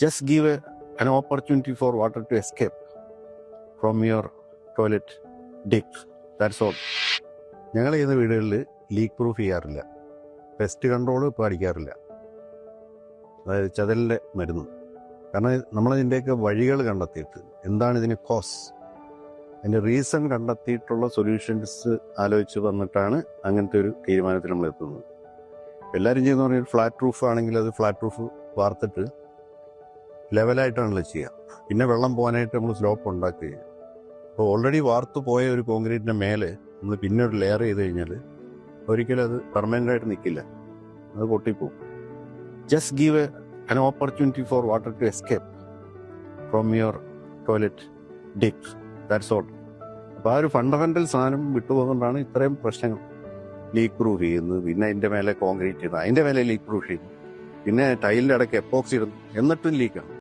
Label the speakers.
Speaker 1: Just give an opportunity for water to escape from your toilet dick. That's all. ഞങ്ങൾ ചെയ്യുന്ന വീടുകളിൽ leak proof ചെയ്യാറില്ല, pest control ഇപ്പോൾ അടിക്കാറില്ല, അതായത് ചതലിൻ്റെ മരുന്ന്. കാരണം നമ്മളതിൻ്റെയൊക്കെ വഴികൾ കണ്ടെത്തിയിട്ട് എന്താണ് ഇതിന് കോസ്, അതിൻ്റെ റീസൺ കണ്ടെത്തിയിട്ടുള്ള സൊല്യൂഷൻസ് ആലോചിച്ച് വന്നിട്ടാണ് അങ്ങനത്തെ ഒരു തീരുമാനത്തിൽ നമ്മൾ എത്തുന്നത്. എല്ലാവരും ചെയ്യുന്ന പറഞ്ഞാൽ ഫ്ലാറ്റ് റൂഫ് ആണെങ്കിൽ അത് ഫ്ലാറ്റ് റൂഫ് വാർത്തിട്ട് ലെവലായിട്ടാണല്ലോ ചെയ്യുക. പിന്നെ വെള്ളം പോകാനായിട്ട് നമ്മൾ സ്ലോപ്പ് ഉണ്ടാക്കുക. അപ്പോൾ ഓൾറെഡി വാർത്തു പോയ ഒരു കോൺക്രീറ്റിൻ്റെ മേലെ നമ്മൾ പിന്നെ ഒരു ലെയർ ചെയ്ത് കഴിഞ്ഞാൽ ഒരിക്കലും അത് പെർമനൻ്റായിട്ട് നിൽക്കില്ല, അത് പൊട്ടിപ്പോവും. Just give an opportunity for water to escape from your toilet dick. That's all. അപ്പോൾ ആ ഒരു ഫണ്ടമെന്റൽ സാധനം വിട്ടുപോകുന്നതാണ് ഇത്രയും പ്രശ്നങ്ങൾ. ലീക്ക് പ്രൂഫ് ചെയ്യുന്നു, പിന്നെ അതിൻ്റെ മേലെ കോൺക്രീറ്റ് ചെയ്യുന്നു, അതിൻ്റെ മേലെ ലീക്ക് പ്രൂഫ് ചെയ്യുന്നു, പിന്നെ ടൈലിൻ്റെ ഇടയ്ക്ക് എപ്പോക്സി ഇടുന്നു, എന്നിട്ടും ലീക്കാണ്.